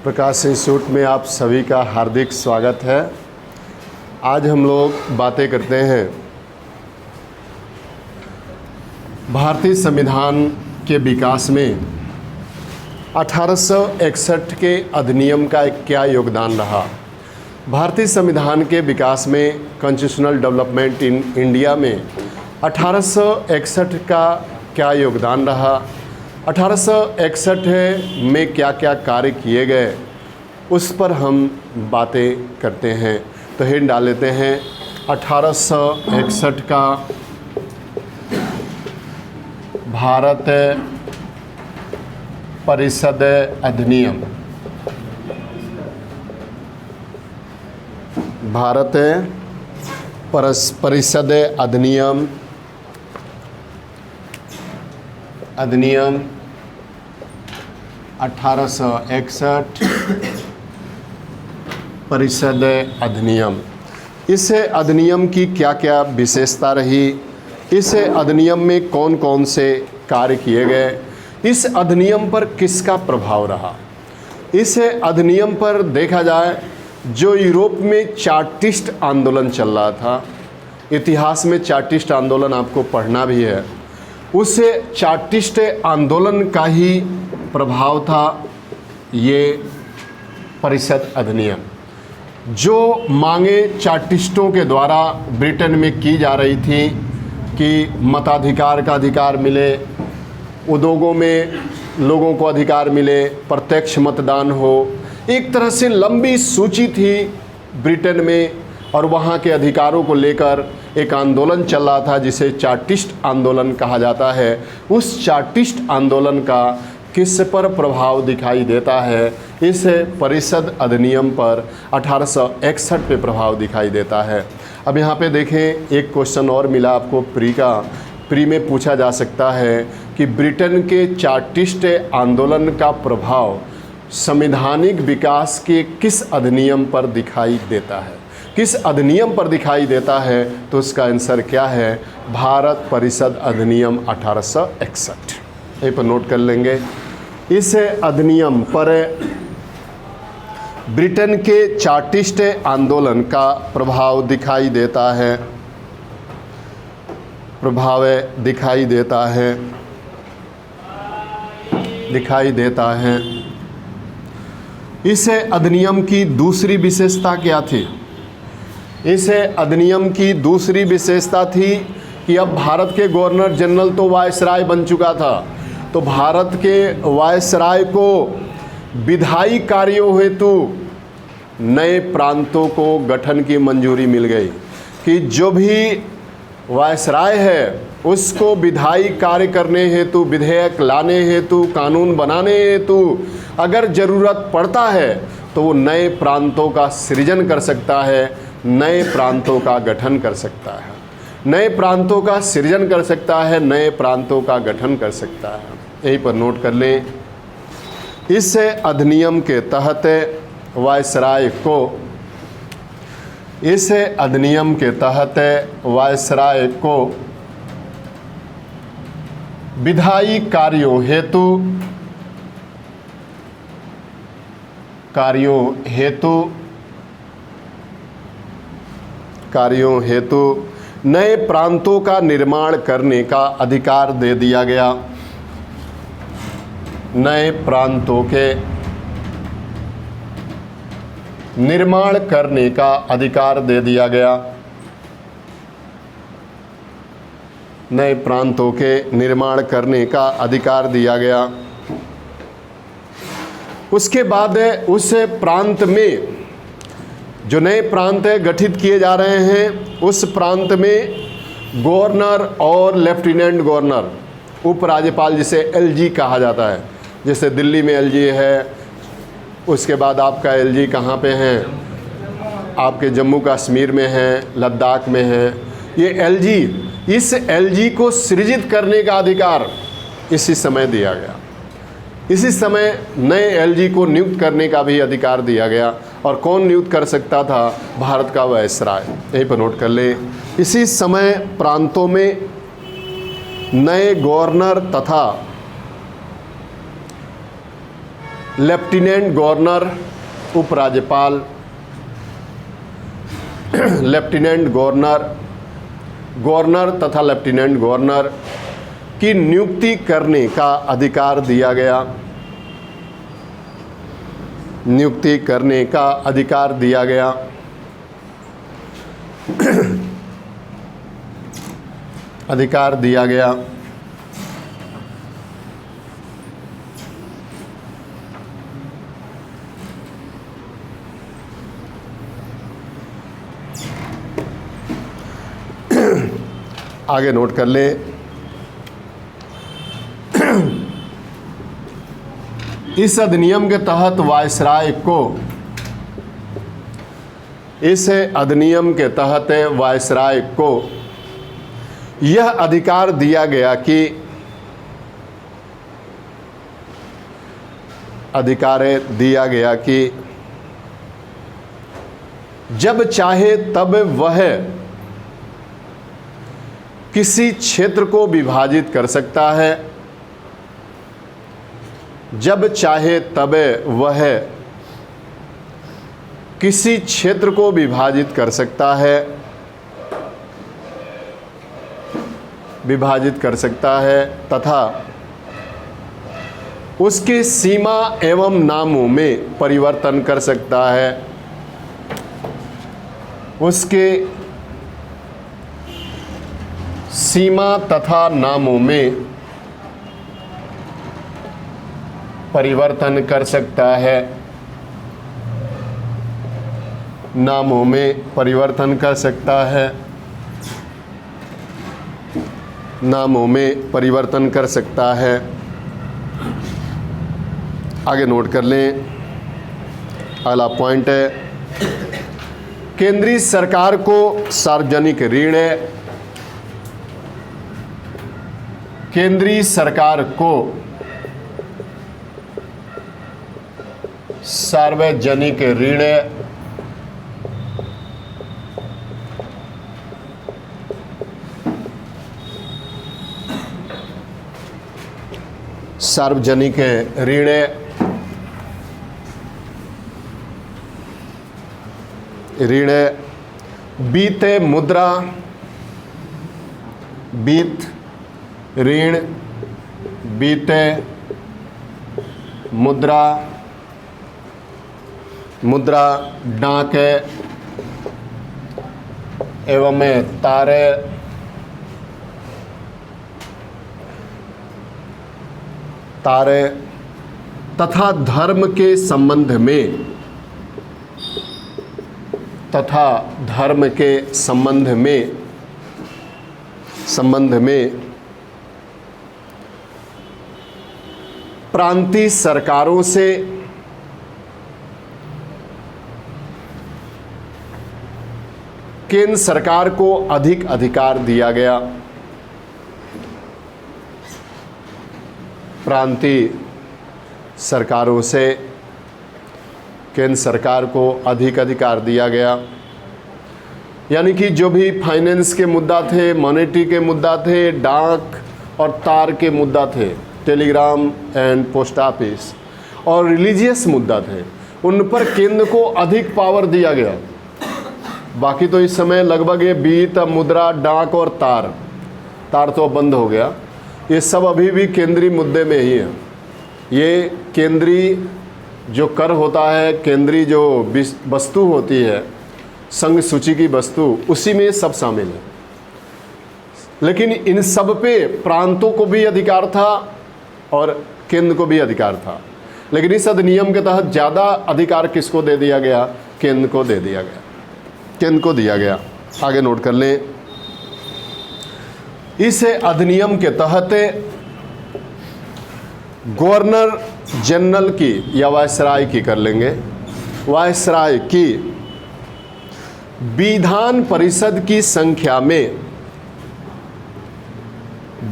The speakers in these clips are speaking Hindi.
प्रकाश इंस्टीट्यूट में आप सभी का हार्दिक स्वागत है। आज हम लोग बातें करते हैं भारतीय संविधान के विकास में 1861 के अधिनियम का क्या योगदान रहा। भारतीय संविधान के विकास में कॉन्स्टिट्यूशनल डेवलपमेंट इन इंडिया में 1861 का क्या योगदान रहा, 1861 में क्या क्या कार्य किए गए, उस पर हम बातें करते हैं। तो हेड डाल लेते हैं 1861 का भारत परिषद अधिनियम। भारत परिषद अधिनियम 1861 परिषद अधिनियम। इस अधिनियम की क्या क्या विशेषता रही, इस अधिनियम में कौन कौन से कार्य किए गए, इस अधिनियम पर किसका प्रभाव रहा। इस अधिनियम पर देखा जाए, जो यूरोप में चार्टिस्ट आंदोलन चल रहा था, इतिहास में चार्टिस्ट आंदोलन आपको पढ़ना भी है, उस चार्टिस्ट आंदोलन का ही प्रभाव था ये परिषद अधिनियम। जो मांगे चार्टिस्टों के द्वारा ब्रिटेन में की जा रही थी कि मताधिकार का अधिकार मिले, उद्योगों में लोगों को अधिकार मिले, प्रत्यक्ष मतदान हो, एक तरह से लंबी सूची थी ब्रिटेन में, और वहाँ के अधिकारों को लेकर एक आंदोलन चल रहा था जिसे चार्टिस्ट आंदोलन कहा जाता है। उस चार्टिस्ट आंदोलन का किस पर प्रभाव दिखाई देता है, इस परिषद अधिनियम पर 1861 पे प्रभाव दिखाई देता है। अब यहाँ पे देखें, एक क्वेश्चन और मिला आपको प्री में पूछा जा सकता है कि ब्रिटेन के चार्टिस्ट आंदोलन का प्रभाव संवैधानिक विकास के किस अधिनियम पर दिखाई देता है, किस अधिनियम पर दिखाई देता है। तो उसका आंसर क्या है, भारत परिषद अधिनियम 1861। यहीं पर नोट कर लेंगे। इस अधिनियम पर ब्रिटेन के चार्टिस्ट आंदोलन का प्रभाव दिखाई देता है, प्रभाव दिखाई देता है। इस अधिनियम की दूसरी विशेषता क्या थी? इस अधिनियम की दूसरी विशेषता थी कि अब भारत के गवर्नर जनरल तो वायसराय बन चुका था, तो भारत के वायसराय को विधायी कार्यों हेतु नए प्रांतों को गठन की मंजूरी मिल गई कि जो भी वायसराय है उसको विधायी कार्य करने हेतु, विधेयक लाने हेतु, कानून बनाने हेतु अगर ज़रूरत पड़ता है तो वो नए प्रांतों का सृजन कर सकता है, नए प्रांतों का गठन कर सकता है, नए प्रांतों का सृजन कर सकता है, नए प्रांतों का गठन कर सकता है। यहीं पर नोट कर लें। इस अधिनियम के तहत वायसराय को, इस अधिनियम के तहत वायसराय को विधायी कार्यों हेतु नए प्रांतों का निर्माण करने का अधिकार दे दिया गया। नए प्रांतों के निर्माण करने का अधिकार दे दिया गया। नए प्रांतों के निर्माण करने का अधिकार दिया गया। उसके बाद उस प्रांत में, जो नए प्रांत गठित किए जा रहे हैं, उस प्रांत में गवर्नर और लेफ्टिनेंट गवर्नर, उपराज्यपाल जिसे एलजी कहा जाता है, जैसे दिल्ली में एलजी है, उसके बाद आपका एलजी कहाँ पे हैं, आपके जम्मू कश्मीर में हैं, लद्दाख में हैं, ये एलजी, इस एलजी को सृजित करने का अधिकार इसी समय दिया गया। इसी समय नए एलजी को नियुक्त करने का भी अधिकार दिया गया। और कौन नियुक्त कर सकता था? भारत का वायसराय। यहीं पर नोट कर ले। इसी समय प्रांतों में नए गवर्नर तथा लेफ्टिनेंट गवर्नर, उपराज्यपाल, लेफ्टिनेंट गवर्नर, गवर्नर तथा लेफ्टिनेंट गवर्नर की नियुक्ति करने का अधिकार दिया गया, नियुक्ति करने का अधिकार दिया गया। अधिकार दिया गया। आगे नोट कर लें, इस अधिनियम के तहत वायसराय को, इस अधिनियम के तहत वायसराय को यह अधिकार दिया गया कि, अधिकार दिया गया कि जब चाहे तब वह किसी क्षेत्र को विभाजित कर सकता है, जब चाहे तब वह किसी क्षेत्र को विभाजित कर सकता है, विभाजित कर सकता है तथा उसकी सीमा एवं नामों में परिवर्तन कर सकता है, उसके सीमा तथा नामों में परिवर्तन कर सकता है, नामों में परिवर्तन कर सकता है, नामों में परिवर्तन कर सकता है। आगे नोट कर लें, अगला पॉइंट है, केंद्रीय सरकार को सार्वजनिक ऋण, केंद्रीय सरकार को सार्वजनिक ऋण सार्वजनिक ऋण ऋण वित्त मुद्रा, वित्त ऋण, वित्त मुद्रा, मुद्रा डाक एवं तारे, तारे तथा धर्म के संबंध में, तथा धर्म के संबंध में प्रांतीय सरकारों से केंद्र सरकार को अधिक अधिकार दिया गया। प्रांतीय सरकारों से केंद्र सरकार को अधिक अधिकार दिया गया, यानी कि जो भी फाइनेंस के मुद्दा थे, मॉनेटरी के मुद्दा थे, डाक और तार के मुद्दा थे, टेलीग्राम एंड पोस्ट ऑफिस, और रिलीजियस मुद्दा थे, उन पर केंद्र को अधिक पावर दिया गया। बाकी तो इस समय लगभग ये वित्त, मुद्रा, डाक और तार तो बंद हो गया, ये सब अभी भी केंद्रीय मुद्दे में ही है। ये केंद्रीय जो कर होता है, केंद्रीय जो वस्तु होती है, संघ सूची की वस्तु, उसी में सब शामिल है। लेकिन इन सब पे प्रांतों को भी अधिकार था और केंद्र को भी अधिकार था, लेकिन इस अधिनियम के तहत ज़्यादा अधिकार किसको दे दिया गया? केंद्र को दे दिया गया, केंद्र को दिया गया। आगे नोट कर लें, इस अधिनियम के तहत गवर्नर जनरल की या वायसराय की कर लेंगे, वायसराय की विधान परिषद की संख्या में,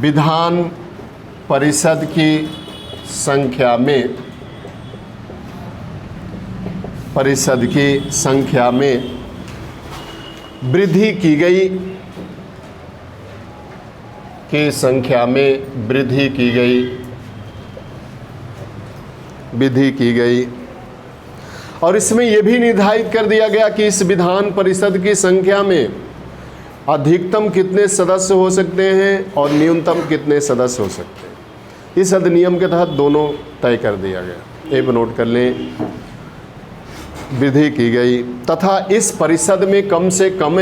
विधान परिषद की संख्या में, परिषद की संख्या में वृद्धि की गई, की संख्या में वृद्धि की गई, विधि की गई और इसमें यह भी निर्धारित कर दिया गया कि इस विधान परिषद की संख्या में अधिकतम कितने सदस्य हो सकते हैं और न्यूनतम कितने सदस्य हो सकते हैं। इस अधिनियम के तहत दोनों तय कर दिया गया। एक नोट कर लें, विधि की गई तथा इस परिषद में कम से कम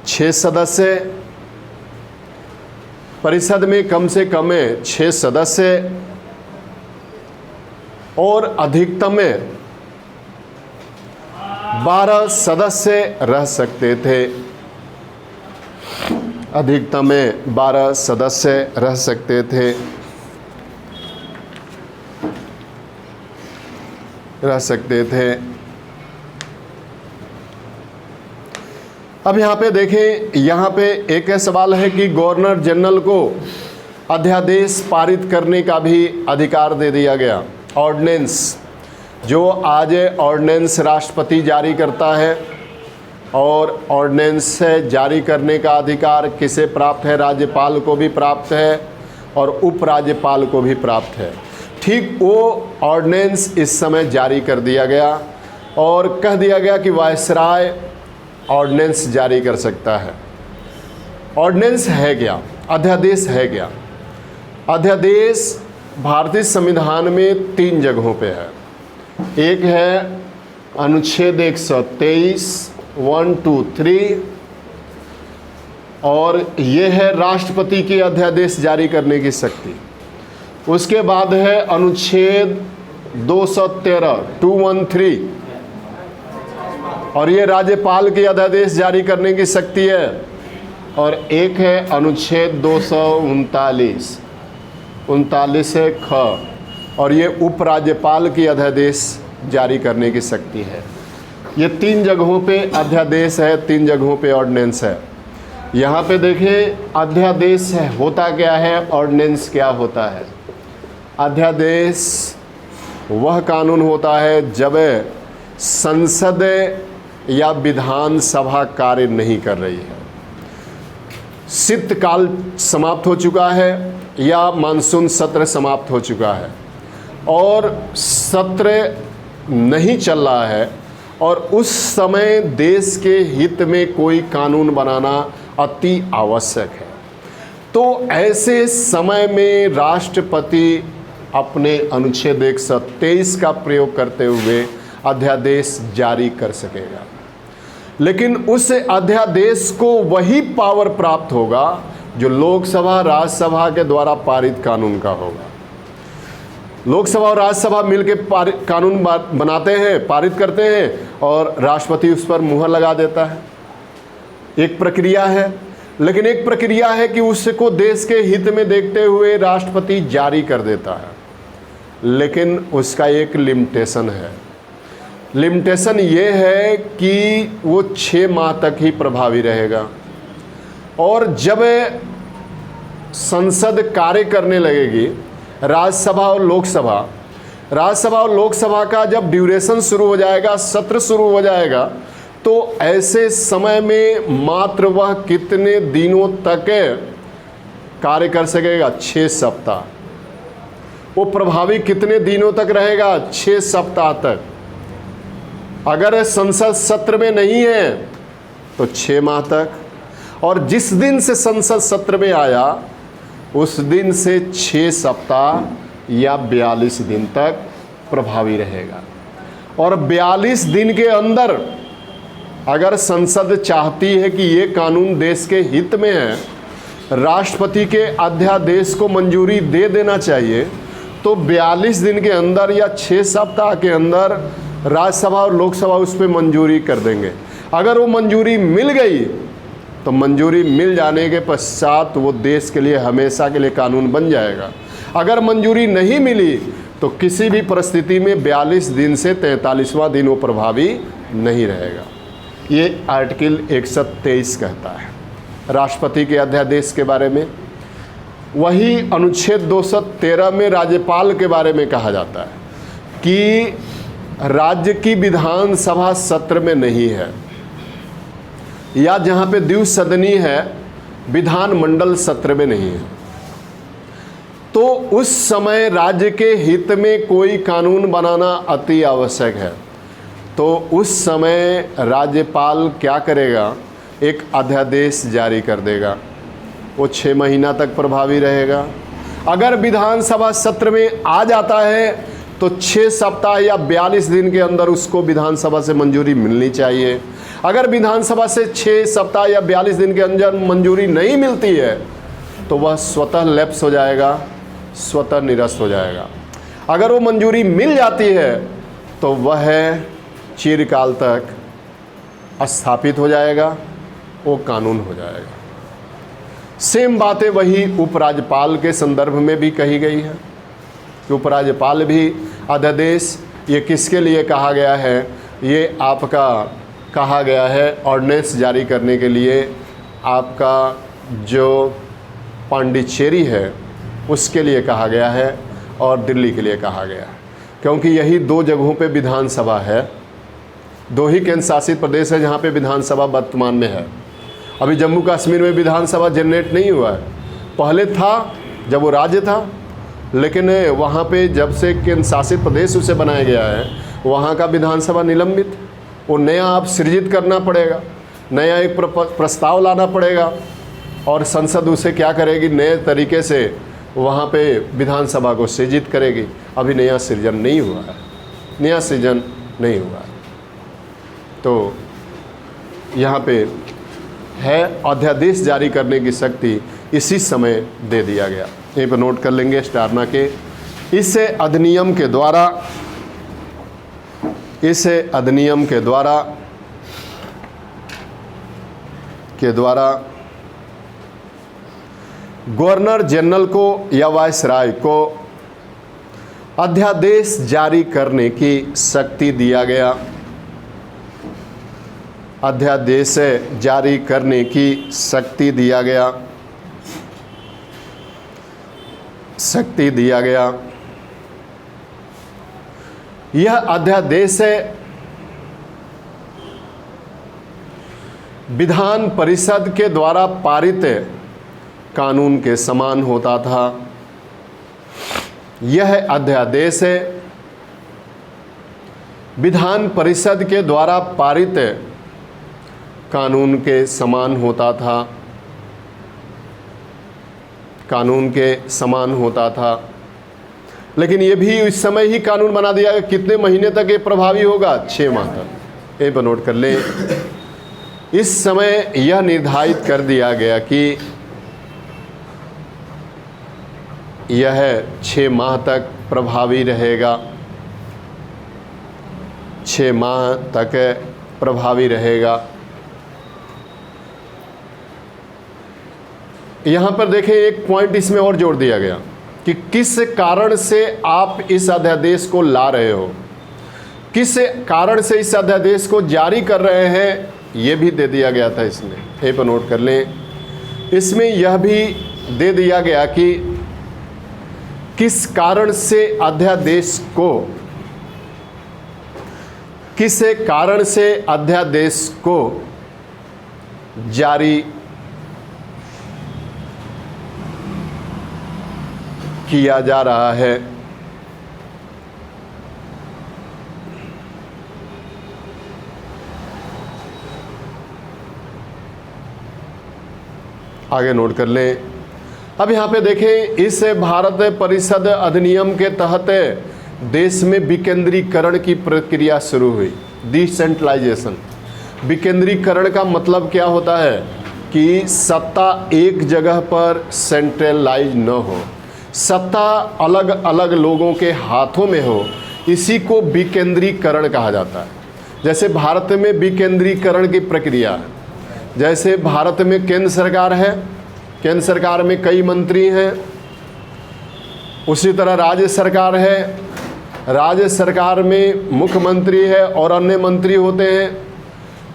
6 सदस्य, परिषद में कम से कम 6 सदस्य और अधिकतम 12 सदस्य रह सकते थे। अधिकतम 12 सदस्य रह सकते थे, अब यहाँ पे देखें, यहाँ पे एक सवाल है कि गवर्नर जनरल को अध्यादेश पारित करने का भी अधिकार दे दिया गया। ऑर्डिनेंस, जो आज ऑर्डिनेंस राष्ट्रपति जारी करता है और ऑर्डिनेंस से जारी करने का अधिकार किसे प्राप्त है? राज्यपाल को भी प्राप्त है और उपराज्यपाल को भी प्राप्त है। ठीक वो ऑर्डिनेंस इस समय जारी कर दिया गया और कह दिया गया कि वायसराय ऑर्डिनेंस जारी कर सकता है। ऑर्डिनेंस है क्या? अध्यादेश है क्या? अध्यादेश भारतीय संविधान में 3 जगहों पे है। एक है अनुच्छेद 123 1, 2, 3 और ये है राष्ट्रपति की अध्यादेश जारी करने की शक्ति। उसके बाद है अनुच्छेद 213 213 और ये राज्यपाल की अध्यादेश जारी करने की शक्ति है। और एक है अनुच्छेद 239 है ख और ये उपराज्यपाल की अध्यादेश जारी करने की शक्ति है। ये 3 जगहों पे अध्यादेश है, 3 जगहों पे ऑर्डिनेंस है। यहाँ पे देखें, अध्यादेश होता क्या है, ऑर्डिनेंस क्या होता है। अध्यादेश वह कानून होता है जब संसद या विधानसभा कार्य नहीं कर रही है, शीतकाल समाप्त हो चुका है या मानसून सत्र समाप्त हो चुका है और सत्र नहीं चल रहा है और उस समय देश के हित में कोई कानून बनाना अति आवश्यक है। तो ऐसे समय में राष्ट्रपति अपने अनुच्छेद 123 का प्रयोग करते हुए अध्यादेश जारी कर सकेगा, लेकिन उस अध्यादेश को वही पावर प्राप्त होगा जो लोकसभा राज्यसभा के द्वारा पारित कानून का होगा। लोकसभा और राज्यसभा मिलकर कानून बनाते हैं, पारित करते हैं और राष्ट्रपति उस पर मुहर लगा देता है। एक प्रक्रिया है, लेकिन एक प्रक्रिया है कि उसको देश के हित में देखते हुए राष्ट्रपति जारी कर देता है, लेकिन उसका एक लिमिटेशन है। लिमिटेशन ये है कि वो 6 माह तक ही प्रभावी रहेगा और जब संसद कार्य करने लगेगी, राज्यसभा और लोकसभा का जब ड्यूरेशन शुरू हो जाएगा, सत्र शुरू हो जाएगा, तो ऐसे समय में मात्र वह कितने दिनों तक कार्य कर सकेगा? 6 सप्ताह। वो प्रभावी कितने दिनों तक रहेगा? 6 सप्ताह तक। अगर संसद सत्र में नहीं है तो 6 माह तक, और जिस दिन से संसद सत्र में आया उस दिन से 6 सप्ताह या 42 दिन तक प्रभावी रहेगा। और 42 दिन के अंदर अगर संसद चाहती है कि ये कानून देश के हित में है, राष्ट्रपति के अध्यादेश को मंजूरी दे देना चाहिए, तो 42 दिन के अंदर या 6 सप्ताह के अंदर राज्यसभा और लोकसभा उस पर मंजूरी कर देंगे। अगर वो मंजूरी मिल गई तो मंजूरी मिल जाने के पश्चात वो देश के लिए हमेशा के लिए कानून बन जाएगा। अगर मंजूरी नहीं मिली तो किसी भी परिस्थिति में 42 दिन से 43वां दिन वो प्रभावी नहीं रहेगा। ये आर्टिकल 123 कहता है राष्ट्रपति के अध्यादेश के बारे में। वही अनुच्छेद 213 में राज्यपाल के बारे में कहा जाता है कि राज्य की विधानसभा सत्र में नहीं है, या जहाँ पे द्विसदनीय है विधानमंडल सत्र में नहीं है। तो उस समय राज्य के हित में कोई कानून बनाना अति आवश्यक है। तो उस समय राज्यपाल क्या करेगा, एक अध्यादेश जारी कर देगा, वो 6 महीना तक प्रभावी रहेगा। अगर विधानसभा सत्र में आ जाता है तो 6 सप्ताह या 42 दिन के अंदर उसको विधानसभा से मंजूरी मिलनी चाहिए। अगर विधानसभा से 6 सप्ताह या 42 दिन के अंदर मंजूरी नहीं मिलती है तो वह स्वतः लैप्स हो जाएगा, स्वतः निरस्त हो जाएगा। अगर वो मंजूरी मिल जाती है तो वह चिरकाल तक स्थापित हो जाएगा, वो कानून हो जाएगा। सेम बातें वही उपराज्यपाल के संदर्भ में भी कही गई है कि उपराज्यपाल भी अध्यादेश, ये किसके लिए कहा गया है, ये आपका कहा गया है ऑर्डिनेंस जारी करने के लिए, आपका जो पांडिचेरी है उसके लिए कहा गया है और दिल्ली के लिए कहा गया है, क्योंकि यही 2 जगहों पे विधानसभा है, 2 ही केंद्र शासित प्रदेश है जहाँ पे विधानसभा वर्तमान में है। अभी जम्मू कश्मीर में विधानसभा जनरेट नहीं हुआ है, पहले था जब वो राज्य था, लेकिन वहाँ पे जब से केंद्र शासित प्रदेश उसे बनाया गया है वहाँ का विधानसभा निलंबित, वो नया आप सृजित करना पड़ेगा, नया एक प्रस्ताव लाना पड़ेगा और संसद उसे क्या करेगी, नए तरीके से वहाँ पे विधानसभा को सृजित करेगी। अभी नया सृजन नहीं हुआ है, नया सृजन नहीं हुआ है। तो यहाँ पे है अध्यादेश जारी करने की शक्ति इसी समय दे दिया गया। यहीं पर नोट कर लेंगे स्टारना के। इस अधिनियम के द्वारा गवर्नर जनरल को या वायसराय को अध्यादेश जारी करने की शक्ति दिया गया। अध्यादेश जारी करने की शक्ति दिया गया। यह अध्यादेश विधान परिषद के द्वारा पारित कानून के समान होता था। यह अध्यादेश विधान परिषद के द्वारा पारित कानून के समान होता था, कानून के समान होता था। लेकिन ये भी इस समय ही कानून बना दिया गया। कितने महीने तक ये प्रभावी होगा? 6 माह तक। ये पर नोट कर लें। इस समय यह निर्धारित कर दिया गया कि यह 6 माह तक प्रभावी रहेगा, 6 माह तक प्रभावी रहेगा। यहाँ पर देखें, एक पॉइंट इसमें और जोड़ दिया गया कि किस कारण से आप इस अध्यादेश को ला रहे हो, किस कारण से इस अध्यादेश को जारी कर रहे हैं, ये भी दे दिया गया था इसमें। यहीं पर नोट कर लें। इसमें यह भी दे दिया गया कि किस कारण से अध्यादेश को, किस कारण से अध्यादेश को जारी किया जा रहा है। आगे नोट कर लें। अब यहाँ पे देखें, इस भारत परिषद अधिनियम के तहत देश में विकेंद्रीकरण की प्रक्रिया शुरू हुई। डिसेंट्रलाइजेशन। विकेंद्रीकरण का मतलब क्या होता है कि सत्ता एक जगह पर सेंट्रलाइज न हो, सत्ता अलग अलग लोगों के हाथों में हो, इसी को विकेंद्रीकरण कहा जाता है। जैसे भारत में विकेंद्रीकरण की प्रक्रिया है, जैसे भारत में केंद्र सरकार है, केंद्र सरकार में कई मंत्री हैं, उसी तरह राज्य सरकार है, राज्य सरकार में मुख्यमंत्री है और अन्य मंत्री होते हैं।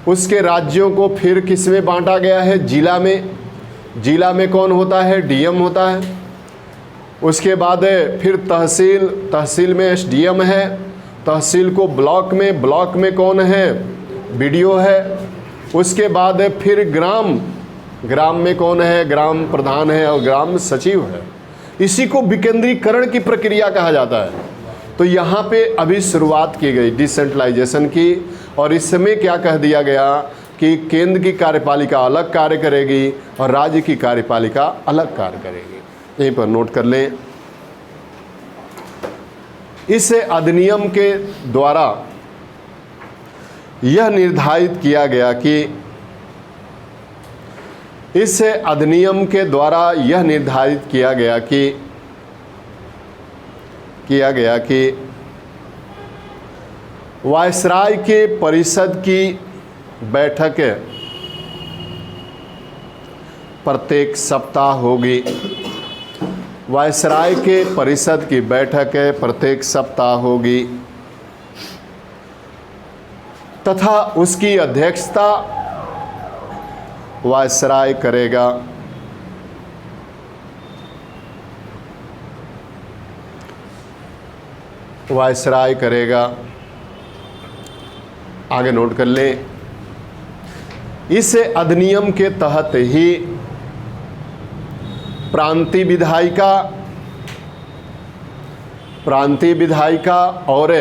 उसके राज्यों को फिर किस में बांटा गया है? जिला में। जिला में कौन होता है? डीएम होता है। उसके बाद फिर तहसील, तहसील में एसडीएम है। तहसील को ब्लॉक में, ब्लॉक में कौन है? बीडीओ है। उसके बाद फिर ग्राम, ग्राम में कौन है? ग्राम प्रधान है और ग्राम सचिव है। इसी को विकेंद्रीकरण की प्रक्रिया कहा जाता है। तो यहाँ पे अभी शुरुआत की गई डिसेंट्रलाइजेशन की, और इस समय क्या कह दिया गया कि केंद्र की कार्यपालिका अलग कार्य करेगी और राज्य की कार्यपालिका अलग कार्य करेगी। यहीं पर नोट कर लें। इस अधिनियम के द्वारा यह निर्धारित किया गया कि इस अधिनियम के द्वारा यह निर्धारित किया गया कि वायसराय के परिषद की बैठक प्रत्येक सप्ताह होगी। वायसराय के परिषद की बैठक प्रत्येक सप्ताह होगी तथा उसकी अध्यक्षता वायसराय करेगा। वायसराय करेगा। आगे नोट कर लें। इस अधिनियम के तहत ही प्रांतीय विधायिका और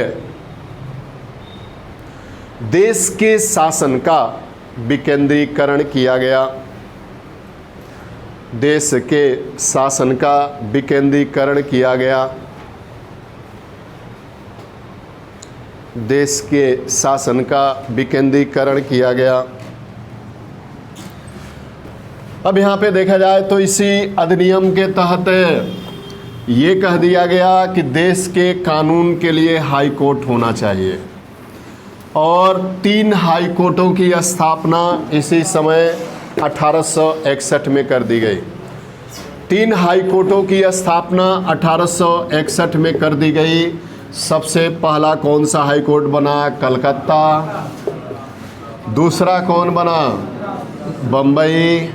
देश के शासन का विकेंद्रीकरण किया गया। देश के शासन का विकेंद्रीकरण किया गया। देश के शासन का विकेंद्रीकरण किया गया। अब यहाँ पे देखा जाए तो इसी अधिनियम के तहत ये कह दिया गया कि देश के कानून के लिए हाई कोर्ट होना चाहिए, और 3 हाई कोर्टों की स्थापना इसी समय 1861 में कर दी गई। 3 हाई कोर्टों की स्थापना 1861 में कर दी गई। सबसे पहला कौन सा हाई कोर्ट बना? कलकत्ता। दूसरा कौन बना? बम्बई।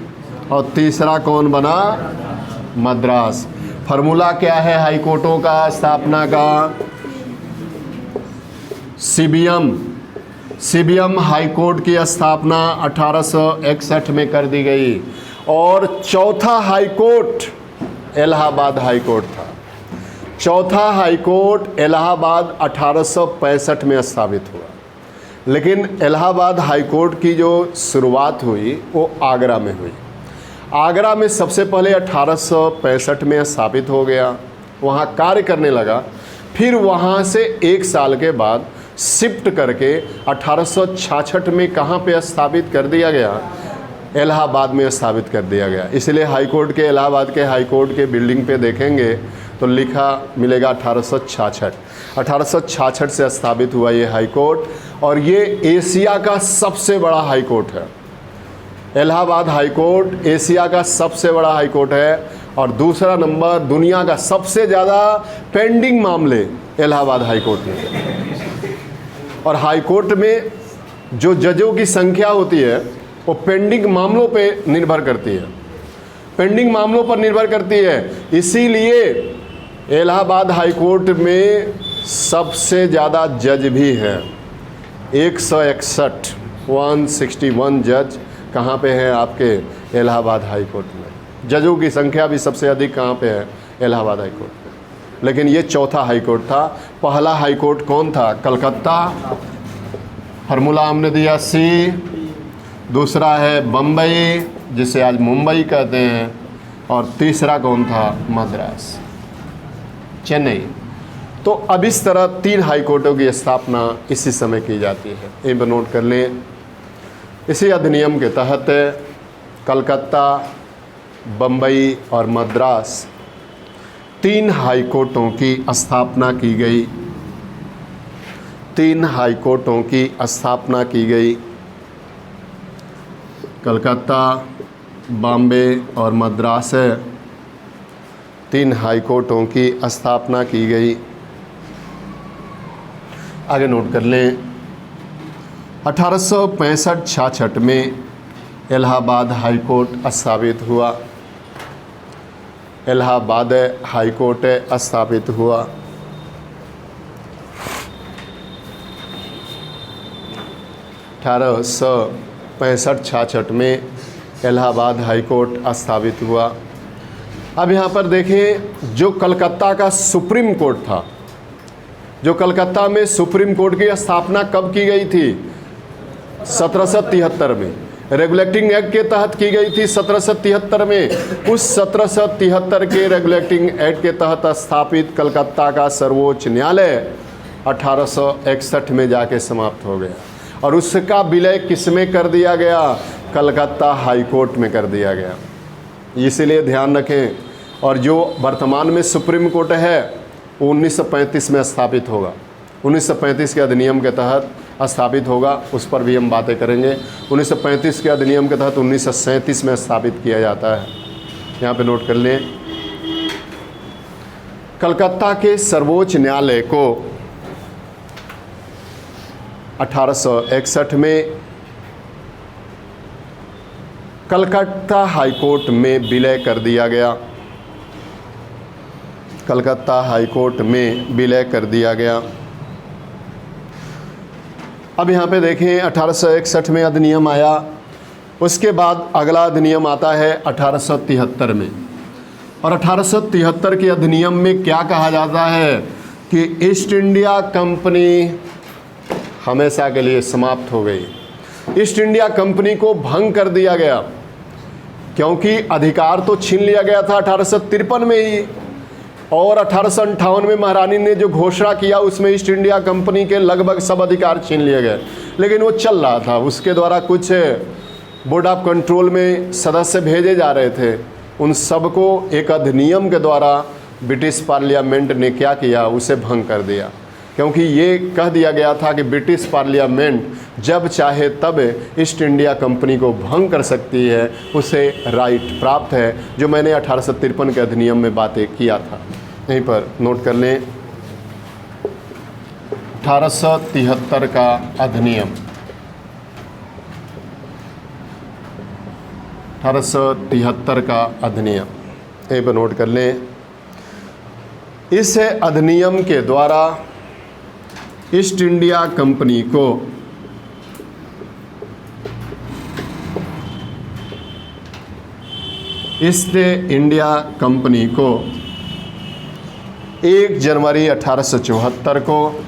और तीसरा कौन बना? मद्रास। फार्मूला क्या है हाई कोर्टों का स्थापना का? सीबीएम हाई कोर्ट की स्थापना 1861 में कर दी गई। और चौथा high court Allahabad high court था। चौथा हाई कोर्ट इलाहाबाद 1865 में स्थापित हुआ। लेकिन इलाहाबाद हाई कोर्ट की जो शुरुआत हुई वो आगरा में हुई। आगरा में सबसे पहले 1865 में स्थापित हो गया, वहाँ कार्य करने लगा। फिर वहाँ से 1 साल के बाद शिफ्ट करके 1866 में कहाँ पे स्थापित कर दिया गया? इलाहाबाद में स्थापित कर दिया गया। इसलिए हाई कोर्ट के इलाहाबाद के हाई कोर्ट के बिल्डिंग पे देखेंगे तो लिखा मिलेगा 1866। 1866 से स्थापित हुआ ये हाई कोर्ट, और ये एशिया का सबसे बड़ा हाई कोर्ट है। इलाहाबाद हाई कोर्ट एशिया का सबसे बड़ा हाई कोर्ट है, और दूसरा नंबर दुनिया का सबसे ज़्यादा पेंडिंग मामले इलाहाबाद हाई कोर्ट में। और हाई कोर्ट में जो जजों की संख्या होती है वो पेंडिंग मामलों पे निर्भर करती है, पेंडिंग मामलों पर निर्भर करती है। इसीलिए इलाहाबाद हाई कोर्ट में सबसे ज़्यादा जज भी हैं। 161 जज कहाँ पे हैं? आपके इलाहाबाद हाई कोर्ट में। जजों की संख्या भी सबसे अधिक कहाँ पे है? इलाहाबाद हाई कोर्ट में। लेकिन ये चौथा हाई कोर्ट था। पहला हाई कोर्ट कौन था? कलकत्ता। फार्मूला हमने दिया सी। दूसरा है बम्बई, जिसे आज मुंबई कहते हैं, और तीसरा कौन था? मद्रास, चेन्नई। तो अब इस तरह 3 हाई कोर्टों की स्थापना इसी समय की जाती है। एक बार नोट कर लें। इसी अधिनियम के तहत कलकत्ता, बम्बई और मद्रास 3 हाई कोर्टों की स्थापना की गई। 3 हाई कोर्टों की स्थापना की गई। कलकत्ता, बॉम्बे और मद्रास 3 हाई कोर्टों की स्थापना की गई। आगे नोट कर लें। 1865-66 में इलाहाबाद हाई कोर्ट स्थापित हुआ। इलाहाबाद हाई कोर्ट स्थापित हुआ। 1865-66 में इलाहाबाद हाई कोर्ट स्थापित हुआ। अब यहाँ पर देखें, जो कलकत्ता का सुप्रीम कोर्ट था, जो कलकत्ता में सुप्रीम कोर्ट की स्थापना कब की गई थी? 1773 में। रेगुलेटिंग एक्ट के तहत की गई थी 1773 में। उस 1773 के रेगुलेटिंग एक्ट के तहत स्थापित कलकत्ता का सर्वोच्च न्यायालय 1861 में जाके समाप्त हो गया और उसका विलय किसमें कर दिया गया? कलकत्ता हाई कोर्ट में कर दिया गया। इसीलिए ध्यान रखें। और जो वर्तमान में सुप्रीम कोर्ट है वो 1935 में स्थापित होगा, 1935 के अधिनियम के तहत स्थापित होगा, उस पर भी हम बातें करेंगे। 1935 के अधिनियम के तहत 1937 में स्थापित किया जाता है। यहाँ पे नोट कर लें, कलकत्ता के सर्वोच्च न्यायालय को 1861 में कलकत्ता हाई कोर्ट में विलय कर दिया गया। कलकत्ता हाई कोर्ट में विलय कर दिया गया। अब यहाँ पे देखें, 1861 में अधिनियम आया, उसके बाद अगला अधिनियम आता है 1873 में। और 1873 के अधिनियम में क्या कहा जाता है कि ईस्ट इंडिया कंपनी हमेशा के लिए समाप्त हो गई। ईस्ट इंडिया कंपनी को भंग कर दिया गया, क्योंकि अधिकार तो छीन लिया गया था 1853 में ही, और 1858 में महारानी ने जो घोषणा किया उसमें ईस्ट इंडिया कंपनी के लगभग सब अधिकार छीन लिए गए। लेकिन वो चल रहा था, उसके द्वारा कुछ बोर्ड ऑफ कंट्रोल में सदस्य भेजे जा रहे थे। उन सबको एक अधिनियम के द्वारा ब्रिटिश पार्लियामेंट ने क्या किया, उसे भंग कर दिया, क्योंकि ये कह दिया गया था कि ब्रिटिश पार्लियामेंट जब चाहे तब ईस्ट इंडिया कंपनी को भंग कर सकती है, उसे राइट प्राप्त है, जो मैंने 1853 के अधिनियम में बातें किया था। यहीं पर नोट कर लें, 1873 का अधिनियम, 1873 का अधिनियम, यहीं पर नोट कर लें। इस अधिनियम के द्वारा ईस्ट इंडिया कंपनी को ईस्ट इंडिया कंपनी को 1 जनवरी 1874 को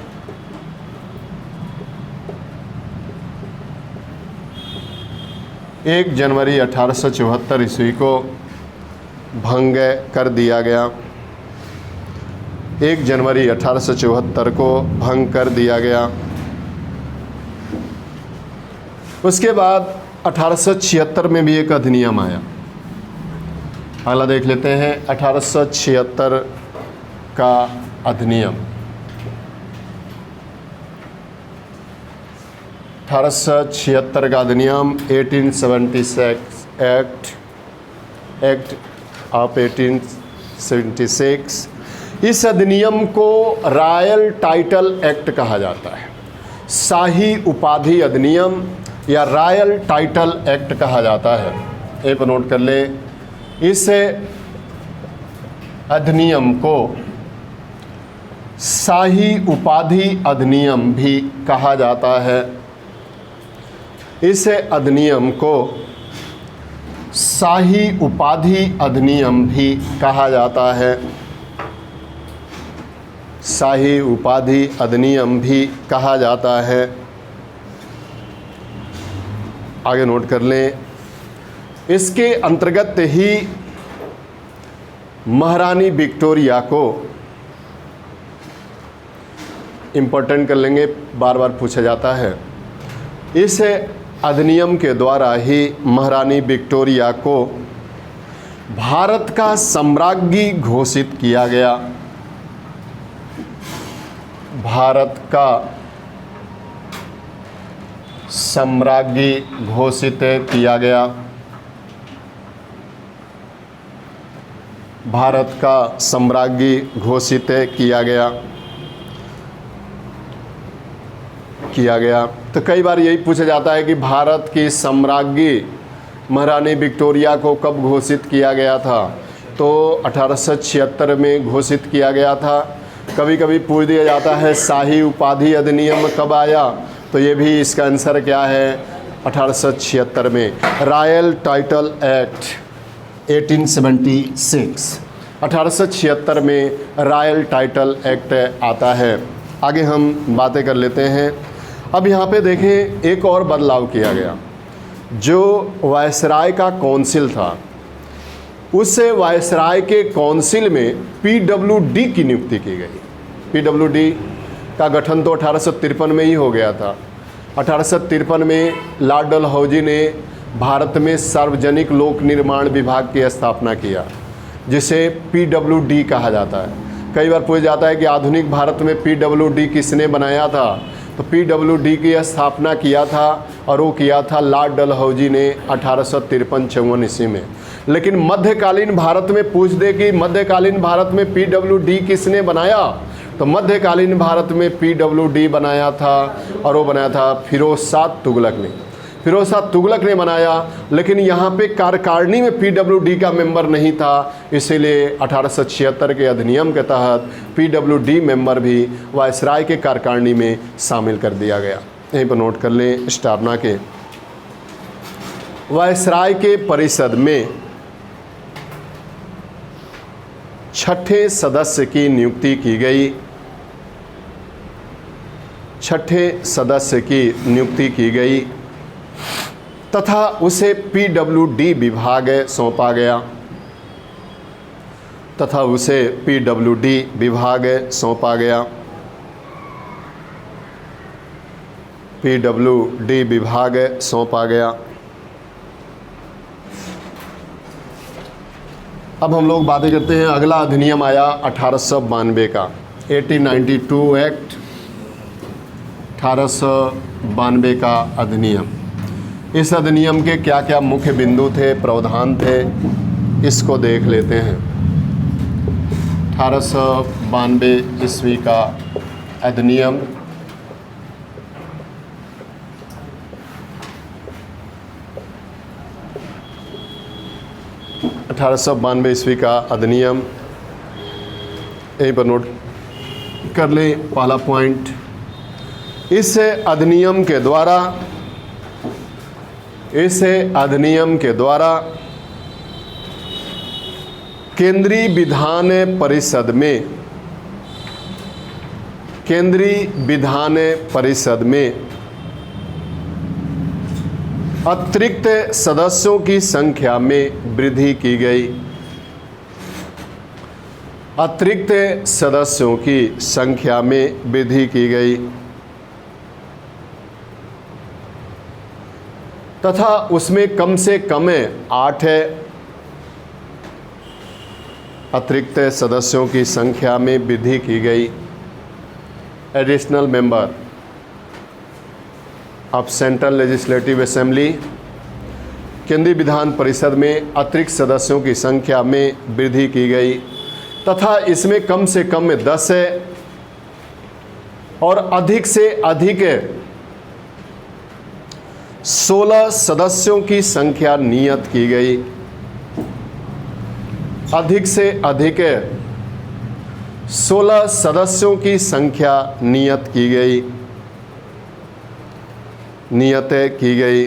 ईस्वी को भंग कर दिया गया। 1 जनवरी 1874 को भंग कर दिया गया। उसके बाद 1876 में भी एक अधिनियम आया। अगला देख लेते हैं, 1876 का अधिनियम। 1876 का अधिनियम 1876 एक्ट ऑफ 1876। इस अधिनियम को रॉयल टाइटल एक्ट कहा जाता है। शाही उपाधि अधिनियम या रॉयल टाइटल एक्ट कहा जाता है। एक पर नोट कर ले, इस अधिनियम को शाही उपाधि अधिनियम भी कहा जाता है। इस अधिनियम को शाही उपाधि अधिनियम भी कहा जाता है। शाही उपाधि अधिनियम भी कहा जाता है। आगे नोट कर लें, इसके अंतर्गत ही महारानी विक्टोरिया को, इम्पोर्टेंट कर लेंगे, बार बार पूछा जाता है, इस अधिनियम के द्वारा ही महारानी विक्टोरिया को भारत का सम्राज्ञी घोषित किया गया। भारत का सम्राज्ञी घोषित किया गया। भारत का सम्राज्ञी घोषित किया गया। तो कई बार यही पूछा जाता है कि भारत की सम्राज्ञी महारानी विक्टोरिया को कब घोषित किया गया था? तो 1876 में घोषित किया गया था। कभी कभी पूछ दिया जाता है शाही उपाधि अधिनियम कब आया, तो ये भी इसका आंसर क्या है, 1876 में। रॉयल टाइटल एक्ट, 1876 1876 में रॉयल टाइटल एक्ट आता है। आगे हम बातें कर लेते हैं। अब यहाँ पे देखें एक और बदलाव किया गया। जो वायसराय का काउंसिल था, उस वायसराय के काउंसिल में पीडब्ल्यूडी की नियुक्ति की गई। पीडब्ल्यूडी का गठन तो 1853 में ही हो गया था। 1853 में लॉर्ड डलहौजी ने भारत में सार्वजनिक लोक निर्माण विभाग की स्थापना किया, जिसे पीडब्ल्यूडी कहा जाता है। कई बार पूछा जाता है कि आधुनिक भारत में पीडब्ल्यूडी किसने बनाया था, तो पीडब्ल्यूडी की स्थापना किया था और वो किया था लॉर्ड डलहौजी ने 1853-54 ईस्वी में। लेकिन मध्यकालीन भारत में पूछ दे कि मध्यकालीन भारत में पीडब्ल्यूडी किसने बनाया, तो मध्यकालीन भारत में पीडब्ल्यूडी बनाया था और वो बनाया था फिरोज शाह तुगलक ने। फिरोज शाह तुगलक ने बनाया, लेकिन यहाँ पे कार्यकारिणी में पीडब्ल्यूडी का मेंबर नहीं था, इसीलिए 1876 के अधिनियम के तहत पीडब्ल्यूडी मेंबर भी वायसराय के कार्यकारिणी में शामिल कर दिया गया। यहीं पर नोट कर लें स्टारना के। वायसराय के परिषद में 6ठे सदस्य की नियुक्ति की गई। 6ठे सदस्य की नियुक्ति की गई तथा उसे पीडब्ल्यूडी विभाग सौंपा गया। तथा उसे पीडब्ल्यूडी विभाग सौंपा गया। पीडब्ल्यूडी विभाग सौंपा गया। अब हम लोग बातें करते हैं। अगला अधिनियम आया 1892 का, 1892 एक्ट, 1892 का अधिनियम। इस अधिनियम के क्या क्या मुख्य बिंदु थे, प्रावधान थे, इसको देख लेते हैं। 1892 ईस्वी का अधिनियम। ईस्वी का अधिनियम, यहीं पर नोट कर ले। पहला पॉइंट, इस अधिनियम के द्वारा केंद्रीय विधान परिषद में अतिरिक्त सदस्यों की संख्या में वृद्धि की गई। अतिरिक्त सदस्यों की संख्या में वृद्धि की गई तथा उसमें कम से कम 8 अतिरिक्त सदस्यों की संख्या में वृद्धि की गई। Additional member of central legislative assembly, केंद्रीय विधान परिषद में अतिरिक्त सदस्यों की संख्या में वृद्धि की गई तथा इसमें कम से कम 10 और अधिक से अधिक 16 सदस्यों की संख्या नियत की गई। अधिक से अधिक 16 सदस्यों की संख्या नियत की गई।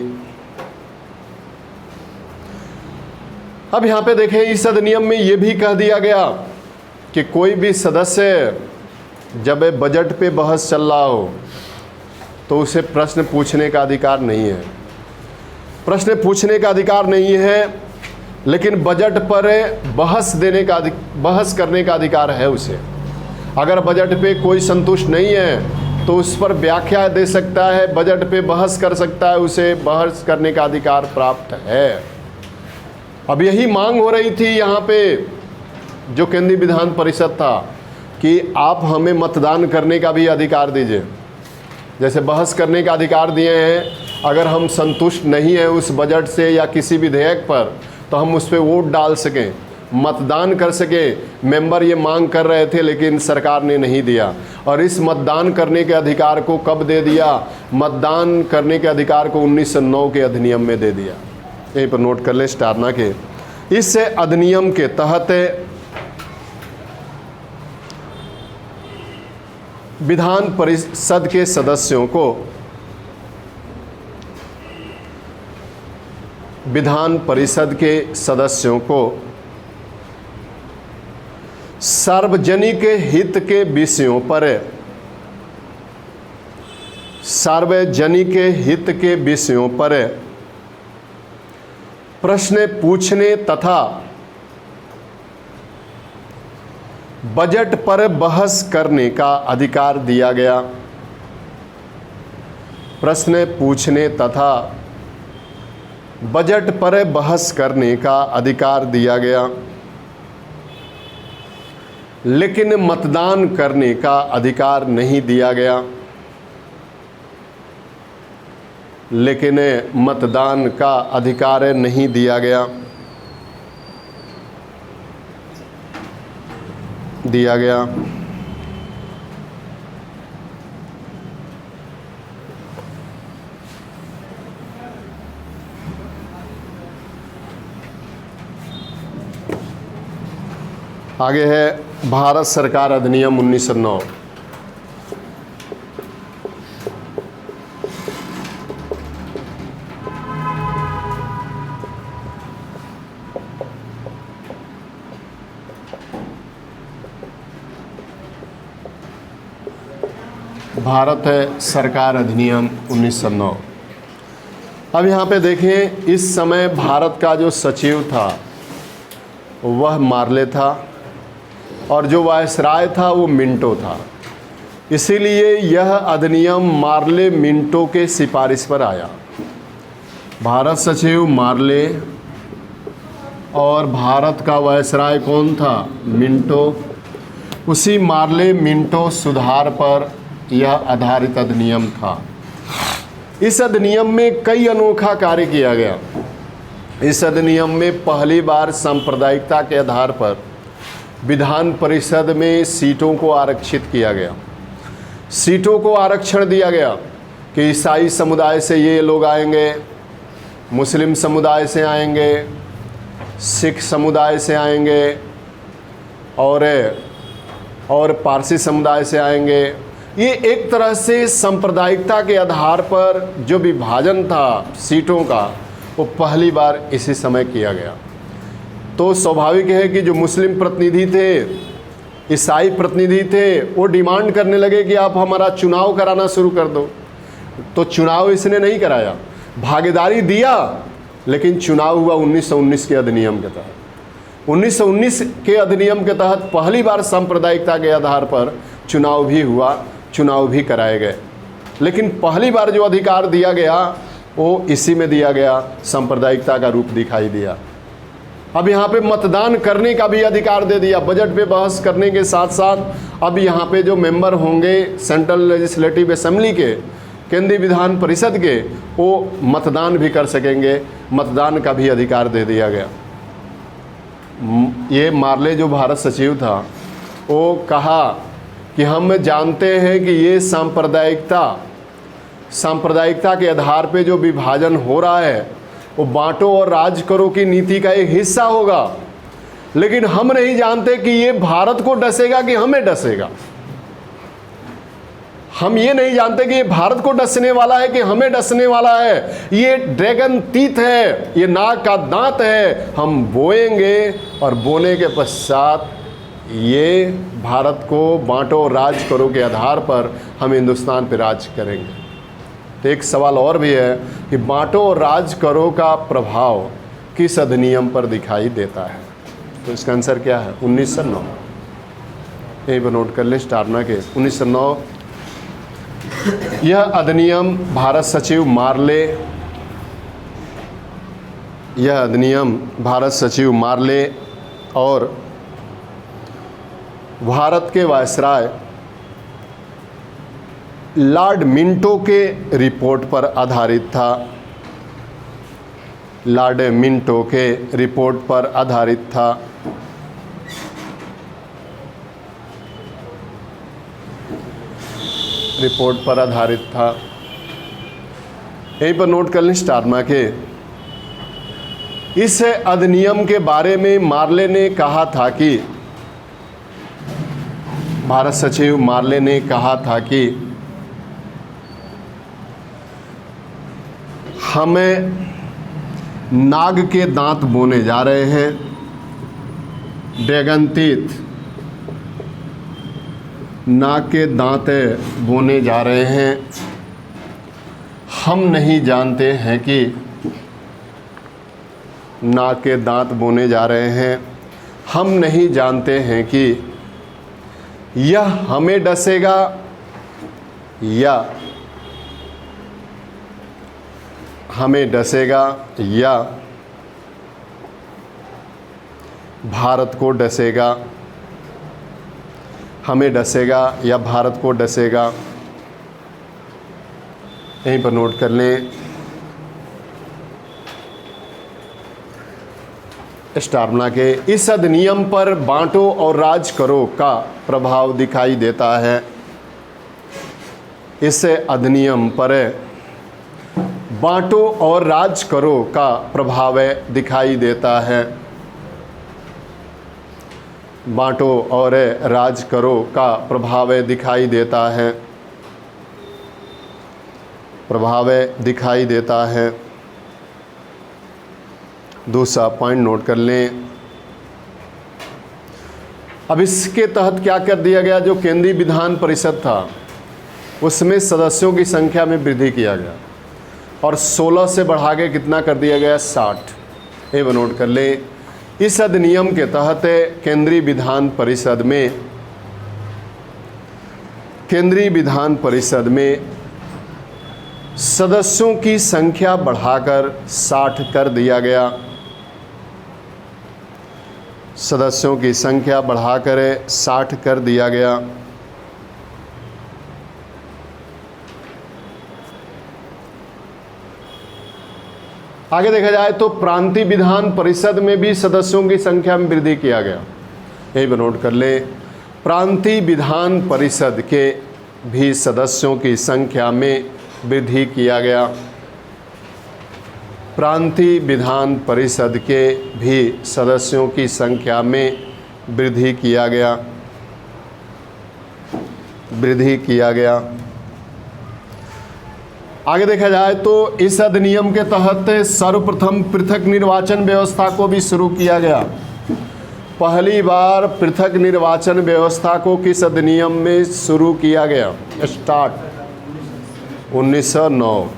अब यहाँ पे देखें, इस अधिनियम में ये भी कह दिया गया कि कोई भी सदस्य जब बजट पे बहस चल रहा हो तो उसे प्रश्न पूछने का अधिकार नहीं है। प्रश्न पूछने का अधिकार नहीं है, लेकिन बजट पर बहस करने का अधिकार है उसे। अगर बजट पे कोई संतुष्ट नहीं है तो उस पर व्याख्या दे सकता है, बजट पे बहस कर सकता है, उसे बहस करने का अधिकार प्राप्त है। अब यही मांग हो रही थी यहाँ पे जो केंद्रीय विधान परिषद था कि आप हमें मतदान करने का भी अधिकार दीजिए। जैसे बहस करने का अधिकार दिए हैं, अगर हम संतुष्ट नहीं हैं उस बजट से या किसी विधेयक पर तो हम उस पर वोट डाल सकें, मतदान कर सकें। मेंबर ये मांग कर रहे थे लेकिन सरकार ने नहीं दिया। और इस मतदान करने के अधिकार को कब दे दिया? मतदान करने के अधिकार को 1909 के अधिनियम में दे दिया। यहीं पर नोट कर ले स्टारना के। इस अधिनियम के तहत विधान परिषद के सदस्यों को विधान परिषद के सदस्यों को सार्वजनिक हित के विषयों पर प्रश्न पूछने तथा बजट पर बहस करने का अधिकार दिया गया। प्रश्न पूछने तथा बजट पर बहस करने का अधिकार दिया गया, लेकिन मतदान करने का अधिकार नहीं दिया गया। लेकिन मतदान का अधिकार नहीं दिया गया। आगे है भारत सरकार अधिनियम 1909। भारत सरकार अधिनियम 1909। अब यहाँ पे देखें, इस समय भारत का जो सचिव था वह मार्ले था और जो वायसराय था वो मिंटो था। इसीलिए यह अधिनियम मार्ले मिंटो के सिफारिश पर आया। भारत सचिव मार्ले और भारत का वायसराय कौन था? मिंटो। उसी मार्ले मिंटो सुधार पर यह आधारित अधिनियम था। इस अधिनियम में कई अनोखा कार्य किया गया। इस अधिनियम में पहली बार सांप्रदायिकता के आधार पर विधान परिषद में सीटों को आरक्षित किया गया। सीटों को आरक्षण दिया गया कि ईसाई समुदाय से ये लोग आएंगे, मुस्लिम समुदाय से आएंगे, सिख समुदाय से आएंगे और पारसी समुदाय से आएंगे। ये एक तरह से सांप्रदायिकता के आधार पर जो विभाजन था सीटों का, वो पहली बार इसी समय किया गया। तो स्वाभाविक है कि जो मुस्लिम प्रतिनिधि थे, ईसाई प्रतिनिधि थे, वो डिमांड करने लगे कि आप हमारा चुनाव कराना शुरू कर दो। तो चुनाव इसने नहीं कराया, भागीदारी दिया, लेकिन चुनाव हुआ 1919 के अधिनियम के तहत। 1919 के अधिनियम के तहत पहली बार सांप्रदायिकता के आधार पर चुनाव भी हुआ, चुनाव भी कराए गए। लेकिन पहली बार जो अधिकार दिया गया वो इसी में दिया गया, सांप्रदायिकता का रूप दिखाई दिया। अब यहाँ पे मतदान करने का भी अधिकार दे दिया। बजट पे बहस करने के साथ साथ अब यहाँ पे जो मेंबर होंगे सेंट्रल लेजिस्लेटिव असेंबली के, केंद्रीय विधान परिषद के, वो मतदान भी कर सकेंगे। मतदान का भी अधिकार दे दिया गया। ये मार्ले जो भारत सचिव था, वो कहा कि हम जानते हैं कि ये सांप्रदायिकता के आधार पे जो विभाजन हो रहा है वो बांटो और राज करो की नीति का एक हिस्सा होगा, लेकिन हम नहीं जानते कि ये भारत को डसेगा कि हमें डसेगा। हम ये नहीं जानते कि ये भारत को डसने वाला है कि हमें डसने वाला है। ये ड्रैगन तीत है, ये नाग का दांत है। हम बोएंगे और बोने के पश्चात ये भारत को बांटो और राज करो के आधार पर हम हिंदुस्तान पे राज करेंगे। तो एक सवाल और भी है कि बांटो और राज करो का प्रभाव किस अधिनियम पर दिखाई देता है? तो इसका आंसर क्या है? 1909। यही पर नोट कर ले, स्टारना के 1909। यह अधिनियम भारत सचिव मार्ले और भारत के वायसराय लॉर्ड मिंटो के रिपोर्ट पर आधारित था। लॉर्ड मिंटो के रिपोर्ट पर आधारित था। यहीं पर नोट कर लें स्टारमा के। इस अधिनियम के बारे में मार्ले ने कहा था कि, भारत सचिव मार्ले ने कहा था कि हमें नाग के दांत बोने जा रहे हैं। ड्रैगन टीथ, नाग के दांत बोने जा रहे हैं। हम नहीं जानते हैं कि नाग के दांत बोने जा रहे हैं। हम नहीं जानते हैं कि यह हमें डसेगा या हमें डसेगा या भारत को डसेगा। हमें डसेगा या भारत को डसेगा। यहीं पर नोट कर लें। स्टार बना के इस अधिनियम पर बांटो और राज करो का प्रभाव दिखाई देता है। इस अधिनियम पर बांटो और राज करो का प्रभाव दिखाई देता है। बांटो और राज करो का प्रभाव दिखाई देता है। प्रभाव दिखाई देता है। दूसरा पॉइंट नोट कर लें। अब इसके तहत क्या कर दिया गया, जो केंद्रीय विधान परिषद था उसमें सदस्यों की संख्या में वृद्धि किया गया और 16 से बढ़ा के कितना कर दिया गया, 60। ये नोट कर लें। इस अधिनियम के तहत केंद्रीय विधान परिषद में सदस्यों की संख्या बढ़ाकर 60 कर दिया गया। सदस्यों की संख्या बढ़ाकर 60 कर दिया गया। आगे देखा जाए तो प्रांतीय विधान परिषद में भी सदस्यों की संख्या में वृद्धि किया गया। यही भी नोट कर लें। प्रांतीय विधान परिषद के भी सदस्यों की संख्या में वृद्धि किया गया। प्रांतीय विधान परिषद के भी सदस्यों की संख्या में वृद्धि किया गया। वृद्धि किया गया। आगे देखा जाए तो इस अधिनियम के तहत सर्वप्रथम पृथक निर्वाचन व्यवस्था को भी शुरू किया गया। पहली बार पृथक निर्वाचन व्यवस्था को किस अधिनियम में शुरू किया गया, स्टार्ट 1909।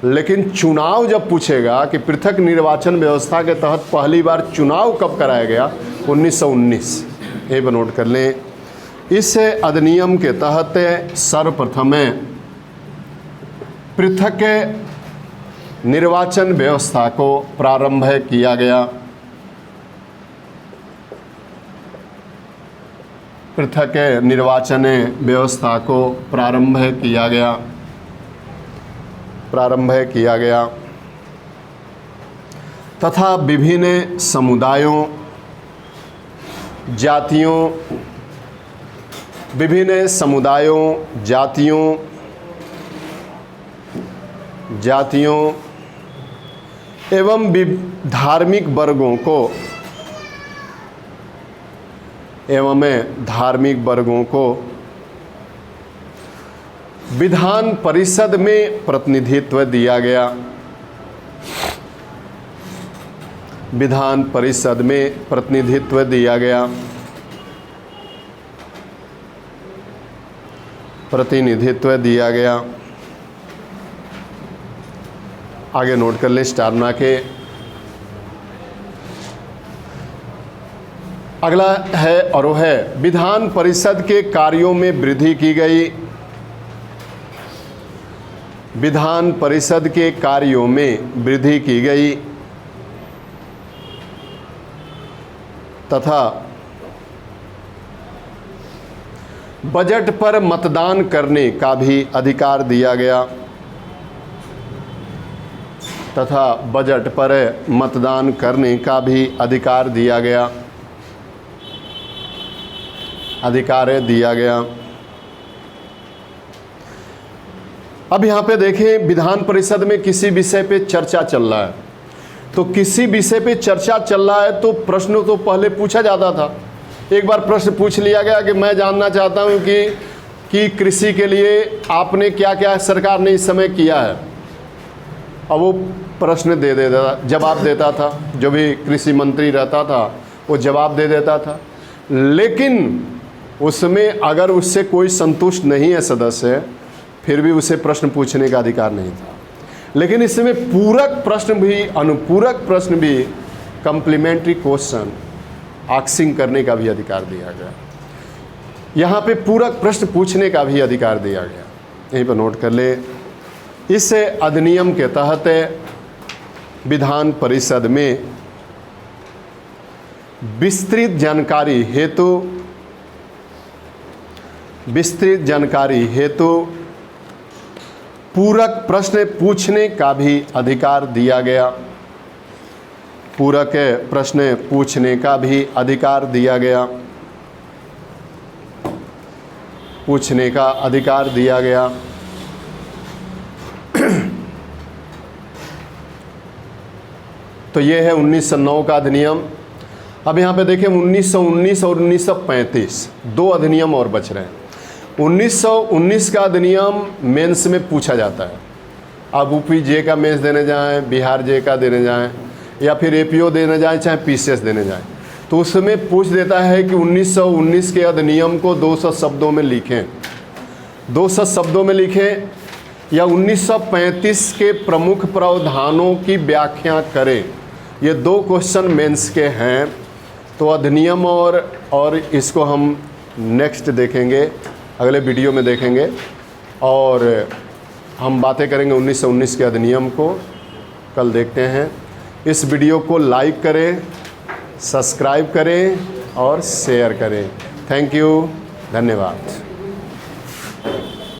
लेकिन चुनाव जब पूछेगा कि पृथक निर्वाचन व्यवस्था के तहत पहली बार चुनाव कब कराया गया, 1919। ये नोट कर लें। इस अधिनियम के तहत सर्वप्रथम पृथक निर्वाचन व्यवस्था को प्रारंभ किया गया। पृथक निर्वाचन व्यवस्था को प्रारंभ किया गया। प्रारंभ किया गया तथा विभिन्न समुदायों, जातियों, विभिन्न समुदायों, जातियों एवं धार्मिक वर्गों को विधान परिषद में प्रतिनिधित्व दिया गया। विधान परिषद में प्रतिनिधित्व दिया गया। प्रतिनिधित्व दिया गया। आगे नोट कर लें स्टार बना के। अगला है और वो है विधान परिषद के कार्यों में वृद्धि की गई। विधान परिषद के कार्यों में वृद्धि की गई तथा बजट पर मतदान करने का भी अधिकार दिया गया। तथा बजट पर मतदान करने का भी अधिकार दिया गया। अधिकार दिया गया। अब यहाँ पे देखें, विधान परिषद में किसी विषय पे चर्चा चल रहा है, तो किसी विषय पे चर्चा चल रहा है तो प्रश्न तो पहले पूछा जाता था। एक बार प्रश्न पूछ लिया गया कि मैं जानना चाहता हूँ कि कृषि के लिए आपने क्या क्या सरकार ने इस समय किया है। अब वो प्रश्न दे देता, जवाब देता था, जो भी कृषि मंत्री रहता था वो जवाब दे देता था। लेकिन उसमें अगर उससे कोई संतुष्ट नहीं है सदस्य, फिर भी उसे प्रश्न पूछने का अधिकार नहीं था। लेकिन इसमें पूरक प्रश्न भी, अनुपूरक प्रश्न भी, कम्प्लीमेंट्री क्वेश्चन आस्किंग करने का भी अधिकार दिया गया। यहाँ पे पूरक प्रश्न पूछने का भी अधिकार दिया गया। यहीं पर नोट कर ले। इस अधिनियम के तहत विधान परिषद में विस्तृत जानकारी हेतु पूरक प्रश्न पूछने का भी अधिकार दिया गया। पूरक प्रश्न पूछने का भी अधिकार दिया गया। पूछने का अधिकार दिया गया। तो ये है 1909 का अधिनियम। अब यहाँ पे देखें 1919 और 1935 दो अधिनियम और बच रहे हैं। 1919 का अधिनियम मेंस में पूछा जाता है। आप यूपी जे का मेंस देने जाएं, बिहार जे का देने जाएं, या फिर एपीओ देने जाएं, चाहे पीसीएस देने जाएं, तो उसमें पूछ देता है कि 1919 के अधिनियम को 200 शब्दों में लिखें। 200 शब्दों में लिखें, या 1935 के प्रमुख प्रावधानों की व्याख्या करें। ये दो क्वेश्चन मेंस के हैं। तो अधिनियम और इसको हम नेक्स्ट देखेंगे, अगले वीडियो में देखेंगे, और हम बातें करेंगे 1919 के अधिनियम को। कल देखते हैं। इस वीडियो को लाइक करें, सब्सक्राइब करें और शेयर करें। थैंक यू, धन्यवाद।